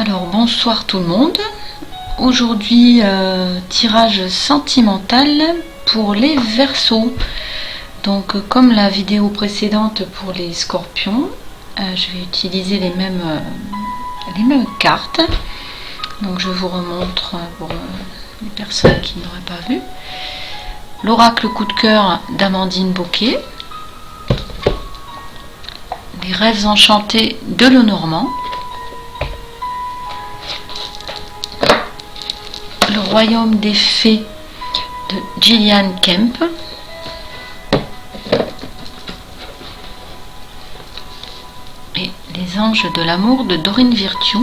Alors bonsoir tout le monde. Aujourd'hui tirage sentimental pour les Verseaux. Donc comme la vidéo précédente pour les Scorpions, je vais utiliser les mêmes cartes. Donc je vous remontre pour les personnes qui n'auraient pas vu. L'oracle coup de cœur d'Amandine Bocquet. Les rêves enchantés de Lenormand. Le royaume des fées de Gillian Kemp. Et les anges de l'amour de Dorine Virtue.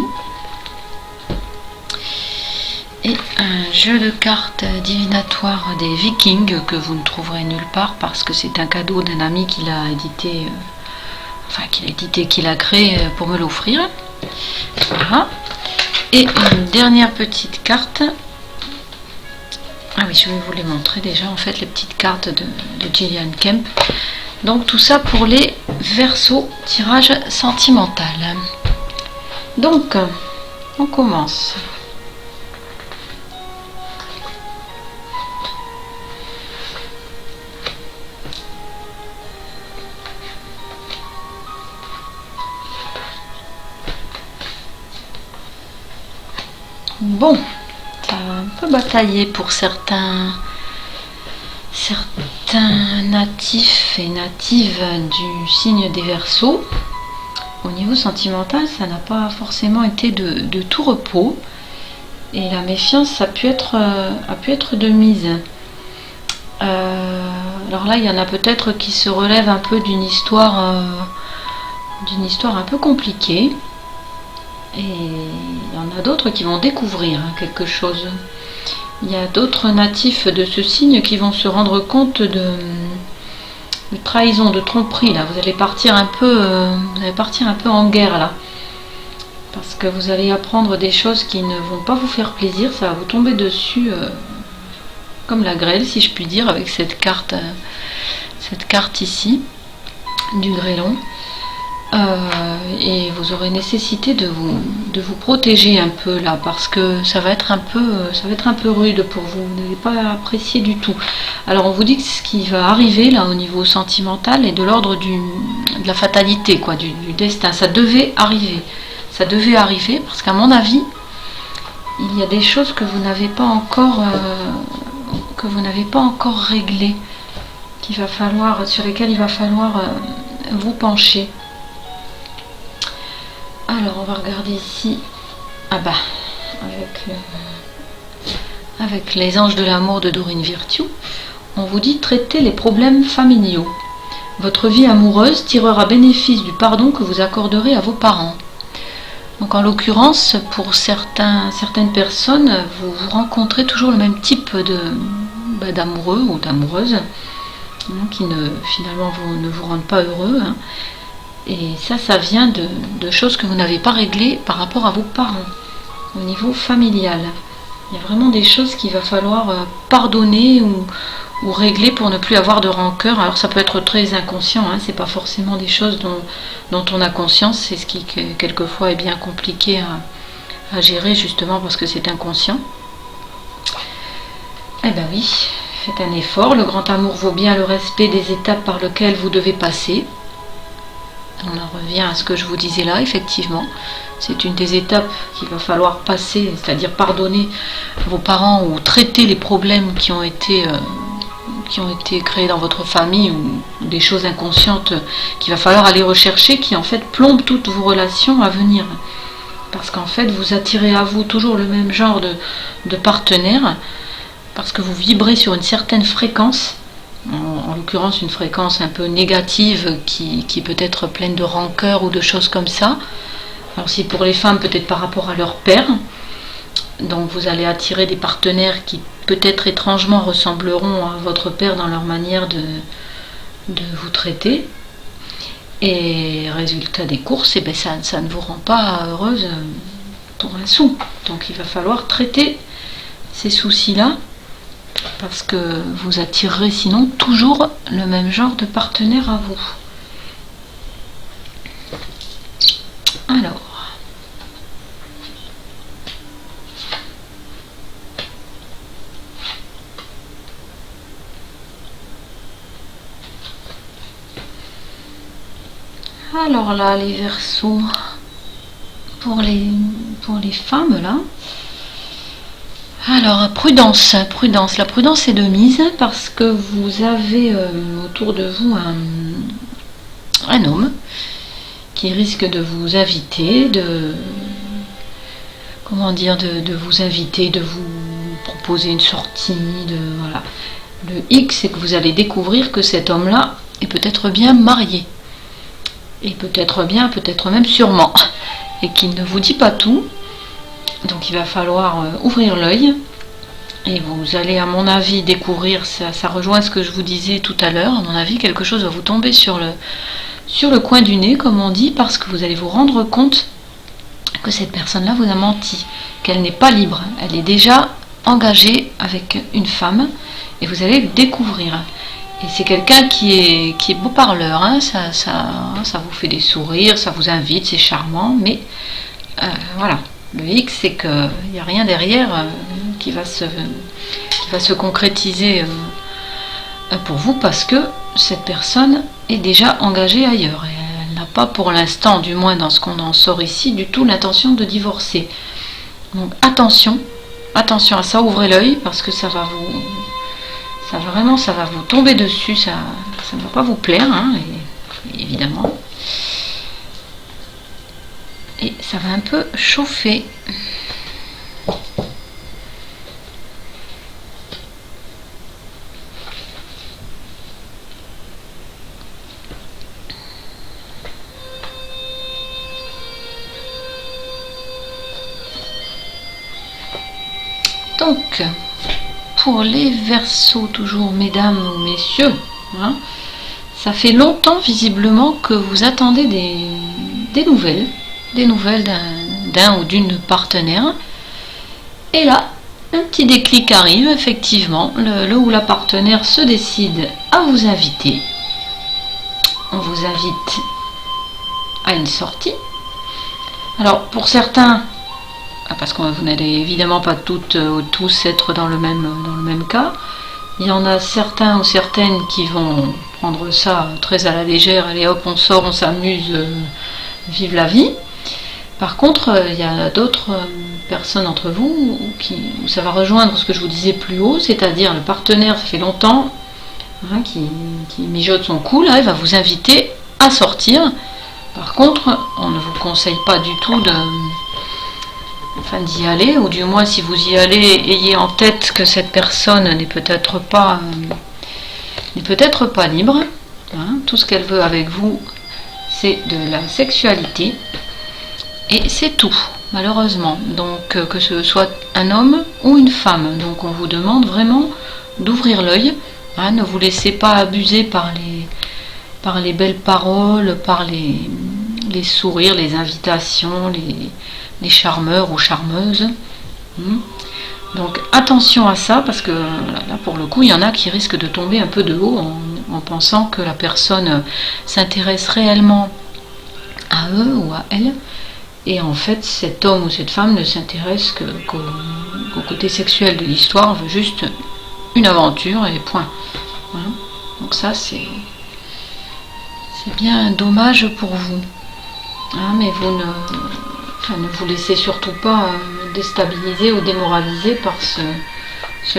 Et un jeu de cartes divinatoire des Vikings que vous ne trouverez nulle part parce que c'est un cadeau d'un ami qui l'a édité, qu'il a créé pour me l'offrir. Voilà. Et une dernière petite carte. Ah oui, je vais vous les montrer déjà, en fait, les petites cartes de Gillian Kemp. Donc tout ça pour les Verseaux, tirage sentimental. Donc, on commence. Bon, ça a un peu bataillé pour certains natifs et natives du signe des Verseaux. Au niveau sentimental, ça n'a pas forcément été de tout repos. Et la méfiance a pu être de mise. Alors là, il y en a peut-être qui se relèvent un peu d'une histoire un peu compliquée. Et il y en a d'autres qui vont découvrir quelque chose. Il y a d'autres natifs de ce signe qui vont se rendre compte de trahison, de tromperie. Là, vous allez partir un peu en guerre là, parce que vous allez apprendre des choses qui ne vont pas vous faire plaisir. Ça va vous tomber dessus comme la grêle, si je puis dire, avec cette carte ici du grêlon. Et vous aurez nécessité de vous protéger un peu là, parce que ça va être un peu rude pour vous. Vous n'allez pas apprécier du tout. Alors on vous dit que ce qui va arriver là au niveau sentimental est de l'ordre de la fatalité, quoi, du destin. Ça devait arriver parce qu'à mon avis, il y a des choses que vous n'avez pas encore réglées, sur lesquelles il va falloir vous pencher. Alors on va regarder ici, avec les anges de l'amour de Dorine Virtue, on vous dit traiter les problèmes familiaux. Votre vie amoureuse tirera bénéfice du pardon que vous accorderez à vos parents. Donc en l'occurrence, pour certaines personnes, vous rencontrez toujours le même type d'amoureux ou d'amoureuses qui finalement ne vous rendent pas heureux. Et ça vient de choses que vous n'avez pas réglées par rapport à vos parents, au niveau familial. Il y a vraiment des choses qu'il va falloir pardonner ou régler pour ne plus avoir de rancœur. Alors ça peut être très inconscient, c'est pas forcément des choses dont on a conscience. C'est ce qui quelquefois est bien compliqué à gérer, justement parce que c'est inconscient. Eh ben oui, faites un effort. Le grand amour vaut bien le respect des étapes par lesquelles vous devez passer. On en revient à ce que je vous disais là, effectivement. C'est une des étapes qu'il va falloir passer, c'est-à-dire pardonner vos parents ou traiter les problèmes qui ont été créés dans votre famille ou des choses inconscientes qu'il va falloir aller rechercher, qui en fait plombent toutes vos relations à venir. Parce qu'en fait, vous attirez à vous toujours le même genre de partenaire, parce que vous vibrez sur une certaine fréquence. En l'occurrence une fréquence un peu négative qui peut être pleine de rancœur ou de choses comme ça. Alors si pour les femmes, peut-être par rapport à leur père, donc vous allez attirer des partenaires qui peut-être étrangement ressembleront à votre père dans leur manière de vous traiter, et résultat des courses, ça ne vous rend pas heureuse pour un sou. Donc il va falloir traiter ces soucis-là, parce que vous attirerez sinon toujours le même genre de partenaire à vous. Alors, Alors là, les Verseaux, pour les femmes là. Alors, prudence, prudence. La prudence est de mise parce que vous avez autour de vous un homme qui risque de vous inviter, de vous inviter, de vous proposer une sortie, voilà. Le hic, c'est que vous allez découvrir que cet homme-là est peut-être bien marié. Et peut-être bien, peut-être même sûrement. Et qu'il ne vous dit pas tout. Donc il va falloir ouvrir l'œil. Et vous allez, à mon avis, découvrir, ça rejoint ce que je vous disais tout à l'heure, à mon avis, quelque chose va vous tomber sur le coin du nez, comme on dit, parce que vous allez vous rendre compte que cette personne-là vous a menti, qu'elle n'est pas libre. Elle est déjà engagée avec une femme, et vous allez le découvrir. Et c'est quelqu'un qui est beau parleur, hein, ça vous fait des sourires, ça vous invite, c'est charmant, mais voilà. Le X, c'est qu'il n'y a rien derrière qui va se concrétiser pour vous, parce que cette personne est déjà engagée ailleurs. Et elle n'a pas, pour l'instant, du moins dans ce qu'on en sort ici, du tout l'intention de divorcer. Donc attention à ça, ouvrez l'œil, parce que ça va vous tomber dessus, ça ne va pas vous plaire, hein, évidemment. Et ça va un peu chauffer. Donc, pour les Verseaux, toujours mesdames ou messieurs, hein, ça fait longtemps visiblement que vous attendez des nouvelles d'un ou d'une partenaire. Et là, un petit déclic arrive, effectivement, le ou la partenaire se décide à vous inviter. On vous invite à une sortie. Alors, pour certains, parce que vous n'allez évidemment pas toutes ou tous être dans le même cas, il y en a certains ou certaines qui vont prendre ça très à la légère. Allez hop, on sort, on s'amuse, vive la vie. Par contre, il y a d'autres personnes d'entre vous où ça va rejoindre ce que je vous disais plus haut, c'est-à-dire le partenaire, ça fait longtemps, hein, qui mijote son cou, là, il va vous inviter à sortir. Par contre, on ne vous conseille pas du tout d'y aller, ou du moins si vous y allez, ayez en tête que cette personne n'est peut-être pas libre. Hein. Tout ce qu'elle veut avec vous, c'est de la sexualité. Et c'est tout, malheureusement. Donc, que ce soit un homme ou une femme. Donc, on vous demande vraiment d'ouvrir l'œil. Hein, ne vous laissez pas abuser par les belles paroles, par les sourires, les invitations, les charmeurs ou charmeuses. Donc, attention à ça, parce que là, pour le coup, il y en a qui risquent de tomber un peu de haut en pensant que la personne s'intéresse réellement à eux ou à elle. Et en fait, cet homme ou cette femme ne s'intéresse qu'au côté sexuel de l'histoire, on veut juste une aventure et point. Voilà. Donc ça, c'est bien dommage pour vous. Hein, mais vous ne vous laissez surtout pas déstabiliser ou démoraliser par ce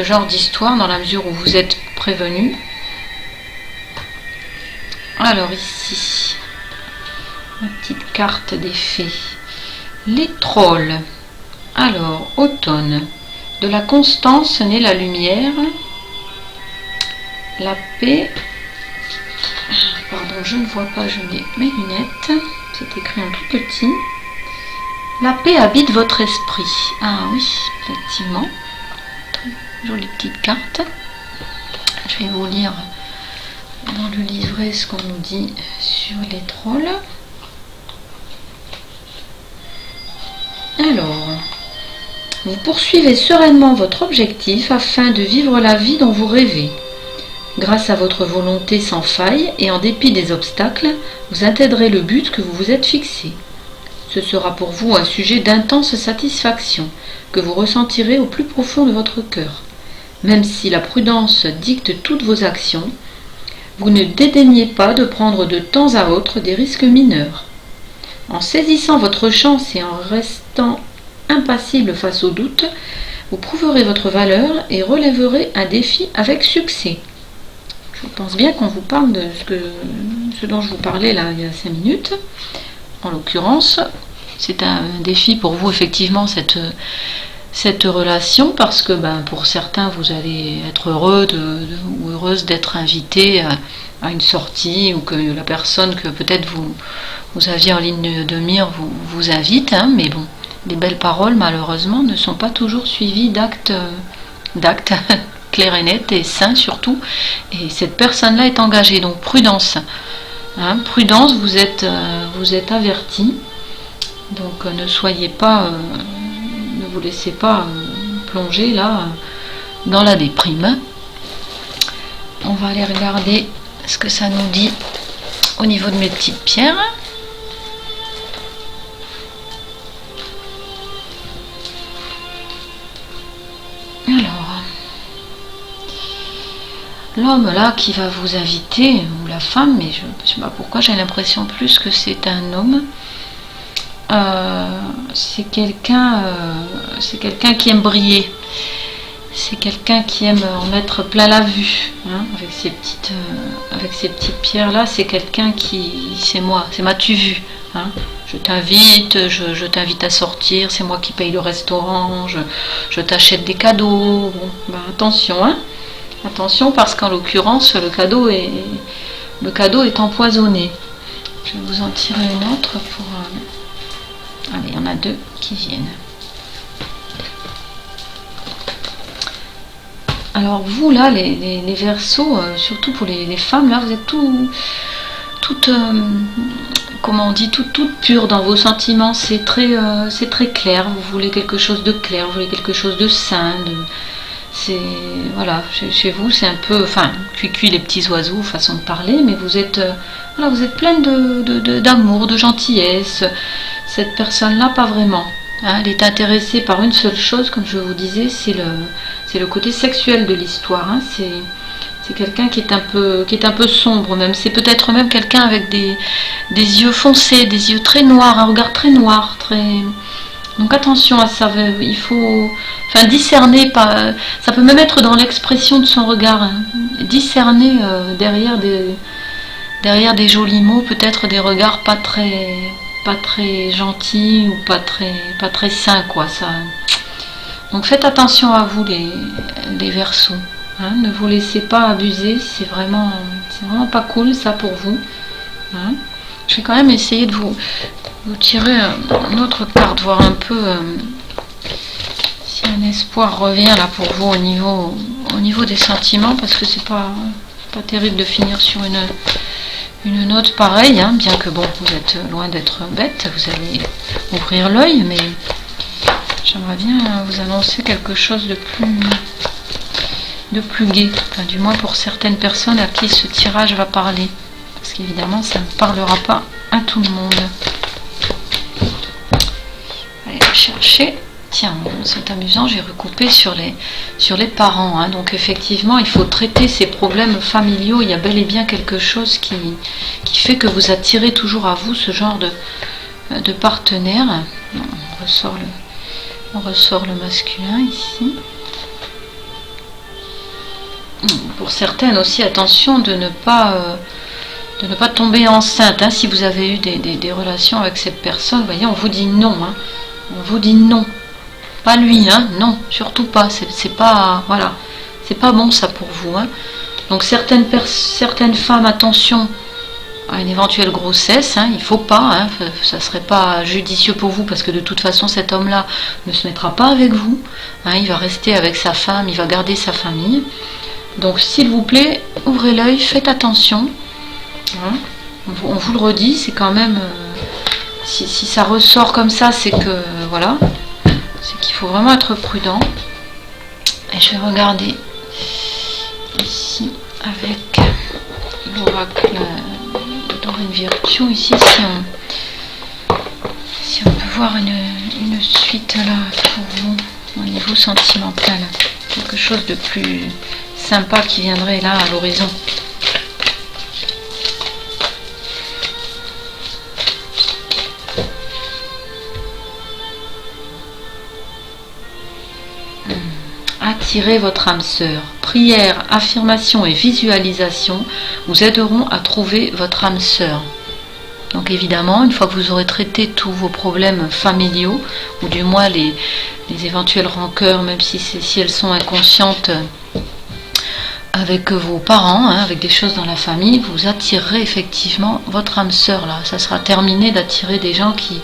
genre d'histoire, dans la mesure où vous êtes prévenu. Alors ici, ma petite carte des fées. Les trolls. Alors, automne. De la constance naît la lumière. La paix. Pardon, je ne vois pas, je mets mes lunettes. C'est écrit en tout petit. La paix habite votre esprit. Ah oui, effectivement. Très jolie petite carte. Je vais vous lire dans le livret ce qu'on nous dit sur les trolls. Alors, vous poursuivez sereinement votre objectif afin de vivre la vie dont vous rêvez. Grâce à votre volonté sans faille et en dépit des obstacles, vous atteindrez le but que vous vous êtes fixé. Ce sera pour vous un sujet d'intense satisfaction que vous ressentirez au plus profond de votre cœur. Même si la prudence dicte toutes vos actions, Vous ne dédaignez pas de prendre de temps à autre des risques mineurs. En saisissant votre chance et en restant impassible face aux doutes, vous prouverez votre valeur et relèverez un défi avec succès. Je pense bien qu'on vous parle de ce dont je vous parlais là il y a 5 minutes. En l'occurrence, c'est un défi pour vous effectivement cette relation, parce que pour certains vous allez être heureux ou heureuse d'être invité à une sortie, ou que la personne que peut-être vous aviez en ligne de mire vous invite, mais bon, les belles paroles malheureusement ne sont pas toujours suivies d'actes clairs et nets et sains surtout, et cette personne là est engagée, donc prudence, prudence, vous êtes averti, donc ne soyez pas ne vous laissez pas plonger là dans la déprime. On va aller regarder ce que ça nous dit au niveau de mes petites pierres. Alors, l'homme là qui va vous inviter, ou la femme, mais je ne sais pas pourquoi j'ai l'impression plus que c'est un homme. C'est quelqu'un qui aime briller, c'est quelqu'un qui aime en mettre plein la vue, avec ces petites pierres là. C'est quelqu'un qui, c'est moi, c'est m'as-tu vu, je t'invite, je t'invite à sortir, c'est moi qui paye le restaurant, je t'achète des cadeaux. Bon, attention, attention, parce qu'en l'occurrence le cadeau est empoisonné. Je vais vous en tirer une autre pour allez, il y en a 2 qui viennent. Alors vous là, les Verseaux, surtout pour les femmes, là vous êtes toutes comment on dit, toutes pures dans vos sentiments. C'est très clair, vous voulez quelque chose de clair, vous voulez quelque chose de sain, voilà, chez vous c'est un peu, cuit les petits oiseaux, façon de parler, mais vous êtes pleine d'amour, de gentillesse. Cette personne-là, pas vraiment. Elle est intéressée par une seule chose, comme je vous disais, c'est le côté sexuel de l'histoire. C'est quelqu'un qui est un peu sombre même. C'est peut-être même quelqu'un avec des yeux foncés, des yeux très noirs, un regard très noir, Donc attention à ça. Il faut, discerner. Ça peut même être dans l'expression de son regard. Discerner derrière des jolis mots, peut-être des regards pas très gentils ou pas très sains, quoi. Ça. Donc faites attention à vous les Verseaux. Ne vous laissez pas abuser, c'est vraiment pas cool ça pour vous. Je vais quand même essayer de vous tirer une autre carte, voir un peu si un espoir revient là pour vous au niveau des sentiments, parce que c'est pas terrible de finir sur une note pareille, bien que bon, vous êtes loin d'être bête, vous allez ouvrir l'œil, mais j'aimerais bien vous annoncer quelque chose de plus gai, du moins pour certaines personnes à qui ce tirage va parler, parce qu'évidemment ça ne parlera pas à tout le monde. Allez chercher. Tiens, c'est amusant, j'ai recoupé sur les parents, donc effectivement il faut traiter ces problèmes familiaux. Il y a bel et bien quelque chose qui fait que vous attirez toujours à vous ce genre de partenaire. On ressort le masculin ici. Pour certaines aussi, attention de ne pas tomber enceinte, si vous avez eu des relations avec cette personne. Vous voyez, on vous dit non, on vous dit non. Pas lui, non, surtout pas. C'est pas, voilà, c'est pas bon ça pour vous. Donc certaines femmes, attention à une éventuelle grossesse. Il faut pas, ça serait pas judicieux pour vous, parce que de toute façon cet homme-là ne se mettra pas avec vous. Il va rester avec sa femme, il va garder sa famille. Donc s'il vous plaît, ouvrez l'œil, faites attention. On vous le redit, c'est quand même, si ça ressort comme ça, c'est que voilà. C'est qu'il faut vraiment être prudent. Et je vais regarder ici avec l'oracle Dorine Virtue ici, si on peut voir une suite là pour vous au niveau sentimental, quelque chose de plus sympa qui viendrait là à l'horizon. Attirez votre âme sœur. Prière, affirmation et visualisation vous aideront à trouver votre âme sœur. Donc évidemment, une fois que vous aurez traité tous vos problèmes familiaux, ou du moins les éventuelles rancœurs, même si elles sont inconscientes, avec vos parents, avec des choses dans la famille, vous attirerez effectivement votre âme sœur là. Ça sera terminé d'attirer des gens qui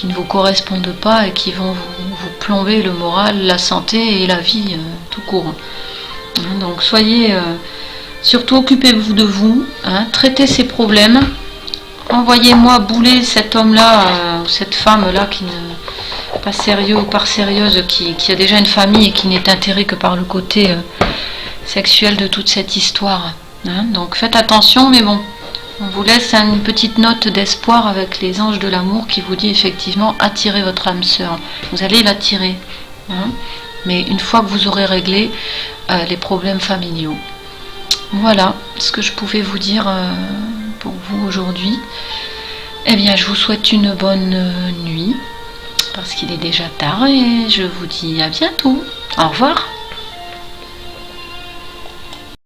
ne vous correspondent pas et qui vont vous plomber le moral, la santé et la vie tout court. Donc soyez, surtout occupez-vous de vous, traitez ces problèmes. Envoyez-moi bouler cet homme-là, cette femme-là qui n'est pas sérieux ou pas sérieuse, qui a déjà une famille et qui n'est intéressée que par le côté sexuel de toute cette histoire. Donc faites attention, mais bon, on vous laisse une petite note d'espoir avec les anges de l'amour qui vous dit effectivement attirez votre âme sœur. Vous allez l'attirer, mais une fois que vous aurez réglé les problèmes familiaux. Voilà ce que je pouvais vous dire pour vous aujourd'hui. Eh bien, je vous souhaite une bonne nuit, parce qu'il est déjà tard, et je vous dis à bientôt. Au revoir.